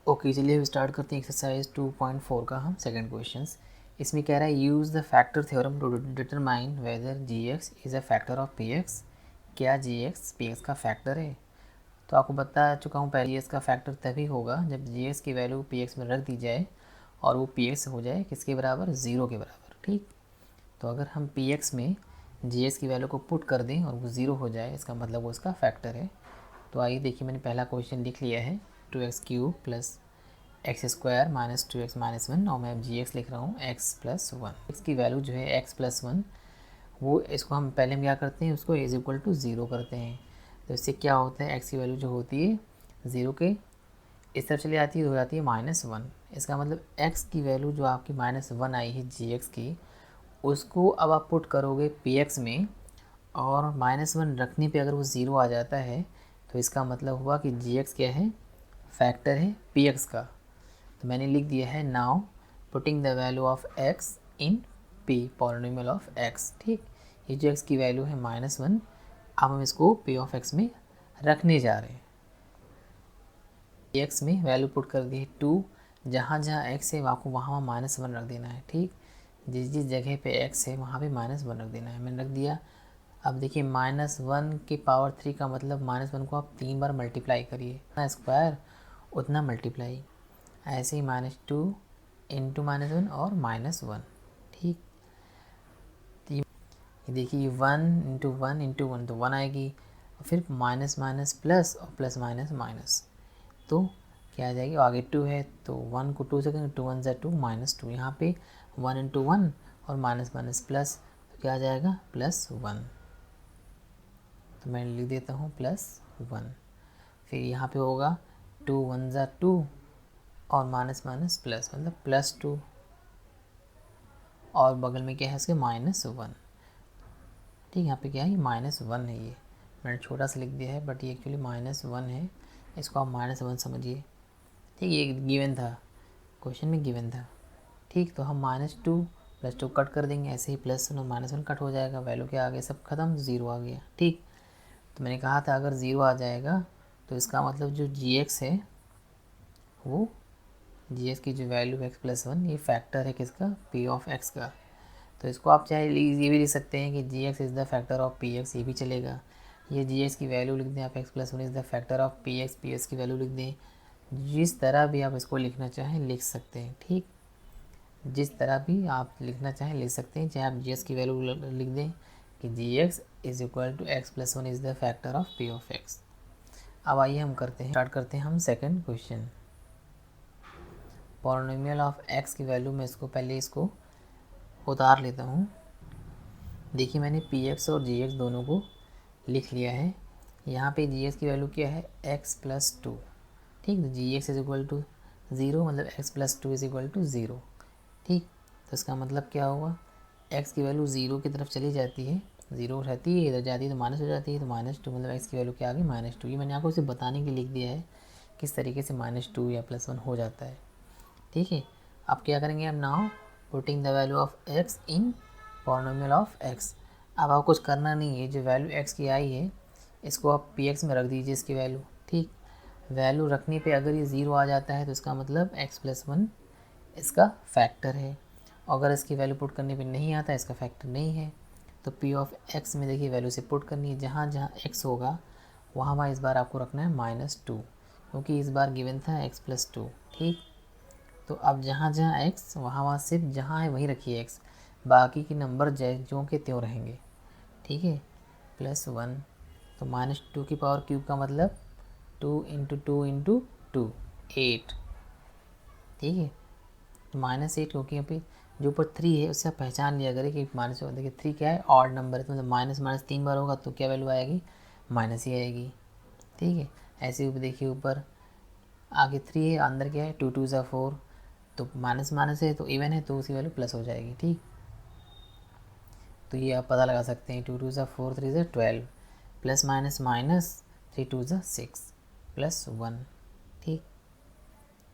Okay चलिए अब start करते हैं एक्सरसाइज 2.4 का हम सेकंड क्वेश्चन। इसमें कह रहा है use the factor theorem to determine whether G x is a factor of P X. क्या जी एक्स पी एक्स का फैक्टर है? तो आपको बता चुका हूँ पहले, जी एक्स का फैक्टर तभी होगा जब जी एक्स की वैल्यू पी एक्स में रख दी जाए और वो पी एक्स हो जाए किसके बराबर, ज़ीरो के बराबर। ठीक, तो अगर हम पी एक्स में जी एक्स की वैल्यू को पुट कर दें और वो ज़ीरो हो जाए, इसका मतलब वो इसका फैक्टर है। तो आइए देखिए, मैंने पहला क्वेश्चन लिख लिया है, 2x³ plus x square minus 2x minus 1, और मैं अब जी एक्स लिख रहा हूँ x प्लस 1। एक्स की वैल्यू जो है x प्लस 1, वो इसको हम पहले हम क्या करते हैं, उसको इज इक्वल टू ज़ीरो करते हैं। तो इससे क्या होता है, x की वैल्यू जो होती है ज़ीरो के इस तरफ चली जाती है, हो जाती है -1। इसका मतलब x की वैल्यू जो आपकी -1 आई है जी एक्स की, उसको अब आप पुट करोगे पी एक्स में और -1 रखने पे अगर वो ज़ीरो आ जाता है तो इसका मतलब हुआ कि जी एक्स क्या है, फैक्टर है पी एक्स का। तो मैंने लिख दिया है now putting the value of x in p polynomial of x। ठीक, ये जो x की वैल्यू है -1, अब हम इसको p ऑफ x में रखने जा रहे हैं। x में वैल्यू पुट कर दी है 2, जहाँ जहाँ x है आपको वहाँ -1 रख देना है। ठीक, जिस जिस जगह पे x है वहाँ पे -1 रख देना है, मैंने रख दिया। अब देखिए -1 की पावर 3 का मतलब -1 को आप 3 बार मल्टीप्लाई करिए, जितना स्क्वायर उतना मल्टीप्लाई, ऐसे ही -2 इंटू -1 और -1। ठीक, तो ये देखिए 1 इंटू 1 इंटू 1 तो 1 आएगी, फिर माइनस माइनस प्लस और प्लस माइनस माइनस, तो क्या आ जाएगी, आगे 2 है तो 1 को 2 से करेंगे, 2 1 ज़ा 2 -2, यहाँ पे 1 इंटू 1 और माइनस माइनस प्लस, तो क्या आ जाएगा +1। तो मैं लिख देता हूँ +1। फिर यहाँ पे होगा 2 1 ज़ा 2 और माइनस माइनस प्लस, मतलब +2, और बगल में क्या है इसके -1। ठीक, यहाँ पे क्या है, ये -1 है, ये मैंने छोटा सा लिख दिया है बट ये एक्चुअली -1 है, इसको आप -1 समझिए। ठीक, ये गिवन था, क्वेश्चन में गिवन था। ठीक, तो हम -2 +2 कट कर देंगे, ऐसे ही +1 और -1 कट हो जाएगा, वैल्यू क्या आ गया, सब खत्म, ज़ीरो आ गया। ठीक, तो मैंने कहा था अगर ज़ीरो आ जाएगा तो इसका मतलब जो जी एक्स है वो जी एक्स की जो वैल्यू x+1, ये फैक्टर है किसका, p ऑफ x का। तो इसको आप चाहे ये भी लिख सकते हैं कि g x is the factor of P x, ये भी चलेगा। ये जी एक्स की वैल्यू लिख दें आप, x+1 is the factor of P x की वैल्यू लिख दें। जिस तरह भी आप इसको लिखना चाहें लिख सकते हैं। ठीक, जिस तरह भी आप लिखना चाहें लिख सकते हैं, चाहे आप जी एक्स की वैल्यू लिख दें कि g x is equal to x+1 is the factor of p of x. अब आइए हम स्टार्ट करते हैं हम second question. Polynomial of x की वैल्यू में इसको उतार लेता हूँ। देखिए मैंने पी एक्स और जी एक्स दोनों को लिख लिया है। यहाँ पे जी एक्स की वैल्यू क्या है, x+2। ठीक, तो जी एक्स इज़ इक्वल टू 0, मतलब x+2 इज़ इक्वल टू 0। ठीक, तो इसका मतलब क्या हुआ, x की वैल्यू 0 की तरफ चली जाती है, 0 रहती है, इधर जाती है तो माइनस हो जाती है, तो -2 मतलब x की वैल्यू क्या आ गई, -2। ये मैंने आपको इसे बताने के लिए लिख दिया है किस तरीके से -2 या +1 हो जाता है। ठीक है, अब क्या करेंगे हम, now putting the value of x in polynomial of x। अब आपको कुछ करना नहीं है, जो वैल्यू x की आई है इसको आप पी एक्स में रख दीजिए इसकी वैल्यू। ठीक, वैल्यू रखने पे अगर ये 0 आ जाता है तो इसका मतलब x+1 इसका फैक्टर है, अगर इसकी वैल्यू पुट करने पे नहीं आता इसका फैक्टर नहीं है। तो p ऑफ x में देखिए वैल्यू से पुट करनी है, जहाँ जहाँ x होगा वहाँ इस बार आपको रखना है -2, क्योंकि इस बार गिवन था x+2। ठीक, तो अब जहाँ जहाँ x वहाँ सिर्फ जहाँ है वहीं रखिए x, बाकी के नंबर जो के त्यों रहेंगे। ठीक है, +1, तो -2 की पावर क्यूब का मतलब 2 इंटू 2 इंटू 2, 8। ठीक है, तो -8, क्योंकि यहाँ पे जो ऊपर 3 है उससे आप पहचान लिया करें कि माइनस, देखिए 3 क्या है, ऑड नंबर है, तो मतलब माइनस माइनस 3 बार होगा तो क्या वैल्यू आएगी, माइनस ही आएगी। ठीक है, ऐसे ऊपर देखिए, ऊपर आगे 3 है, अंदर क्या है, 2 2 ज़ा 4, तो माइनस माइनस है तो इवन है तो उसकी वैल्यू प्लस हो जाएगी। ठीक, तो ये आप पता लगा सकते हैं, 2 2 ज़ा 4 3 ज़ा 12, प्लस माइनस माइनस 3 2 ज़ा 6 +1। ठीक,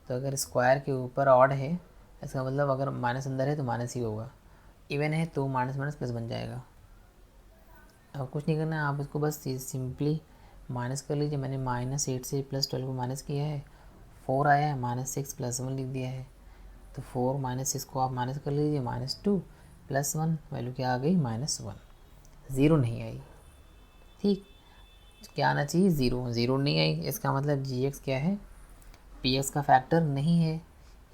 तो अगर स्क्वायर के ऊपर ऑड है इसका मतलब अगर माइनस अंदर है तो माइनस ही होगा, इवन है तो माइनस माइनस प्लस बन जाएगा। अब कुछ नहीं करना है, आप इसको बस सिंपली माइनस कर लीजिए। मैंने -8 से +12 को माइनस किया है, 4 आया है, -6 + 1 लिख दिया है, तो 4 - 6 को आप माइनस कर लीजिए, -2 + 1 वैल्यू क्या आ गई, -1, ज़ीरो नहीं आई। ठीक, क्या आना चाहिए, ज़ीरो, ज़ीरो नहीं आई, इसका मतलब जी क्या है, पी का फैक्टर नहीं है।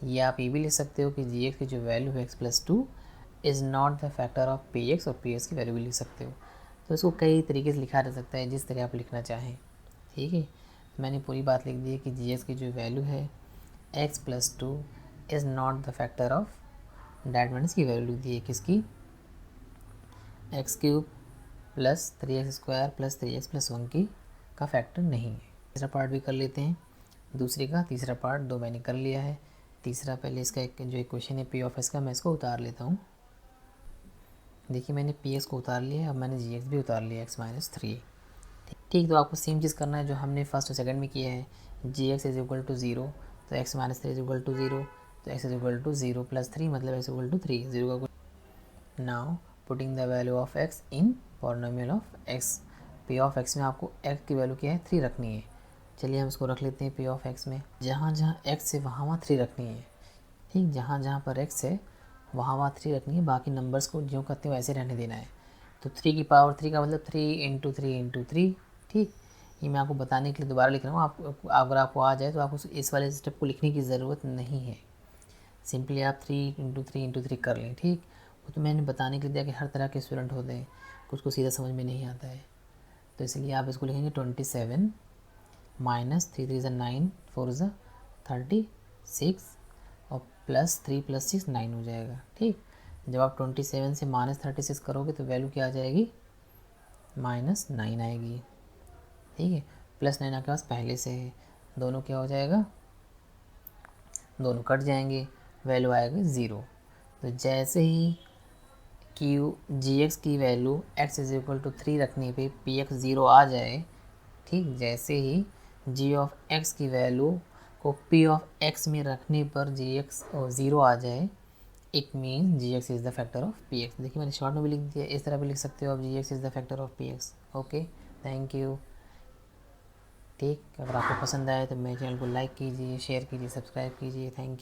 या आप ये भी लिख सकते हो कि जी की जो वैल्यू है x+2 is not the factor of P और पी की वैल्यू भी लिख सकते हो। तो इसको कई तरीके से लिखा जा सकता है, जिस तरह आप लिखना चाहें। ठीक है, मैंने पूरी बात लिख दी है कि जी की जो वैल्यू है x+2 is not the factor of, that means की वैल्यू लिख दी है किसकी, x³ + 3x² + 3x + 1 की का फैक्टर नहीं है। तीसरा पार्ट भी कर लेते हैं, दूसरे का तीसरा पार्ट दो मैंने कर लिया है। तीसरा पहले इसका एक जो इक्वेशन है पी ऑफ एस का, मैं इसको उतार लेता हूँ। देखिए मैंने पी एक्स को उतार लिया है, अब मैंने जी एक्स भी उतार लिया, x-3। ठीक, तो आपको सेम चीज़ करना है जो हमने फर्स्ट और सेकंड में किया है। जी एक्स इज इक्वल टू 0, तो x-3 इज इक्वल टू 0, तो x इज इक्वल टू 0 + 3 मतलब x इक्वल टू 3, 0 का। Now putting the value of x in polynomial of x, P of x में आपको x की वैल्यू क्या है, 3 रखनी है। चलिए हम इसको रख लेते हैं पी ऑफ x में, जहाँ जहाँ x है वहाँ वहाँ 3 रखनी है। ठीक, जहाँ जहाँ पर x है वहाँ वहाँ 3 रखनी है, बाकी नंबर्स को जो करते हो वैसे रहने देना है। तो 3 की पावर 3 का मतलब 3 × 3 × 3। ठीक, ये मैं आपको बताने के लिए दोबारा लिख रहा हूँ। आप अगर आपको आ जाए तो आपको इस वाले स्टेप को लिखने की ज़रूरत नहीं है, सिंपली आप 3 × 3 × 3 कर लें। ठीक, वो तो मैंने बताने के लिए दिया कि हर तरह के स्टूडेंट होते हैं, कुछ को सीधा समझ में नहीं आता है, तो इसलिए आप इसको लिखेंगे 27 - 3 3 9 4 36 और +3 + 6 9 हो जाएगा। ठीक, जब आप 27 से -36 करोगे तो वैल्यू क्या आ जाएगी, -9 आएगी। ठीक है, +9 आपके पास पहले से है, दोनों क्या हो जाएगा, दोनों कट जाएंगे, वैल्यू आएगी 0। तो जैसे ही जी एक्स की value x is equal to 3 रखने पे पी एक्स 0 आ जाए, ठीक, जैसे ही जी ऑफ x की वैल्यू को पी ऑफ x में रखने पर जी एक्स 0 आ जाए, it mean G x is the factor of P X. देखिए मैंने शॉर्ट में भी लिख दिया, इस तरह भी लिख सकते हो आप, g x is the factor of P x. Okay, thank you. ठीक, अगर आपको पसंद आए तो मेरे चैनल को लाइक कीजिए, शेयर कीजिए, सब्सक्राइब कीजिए। Thank you.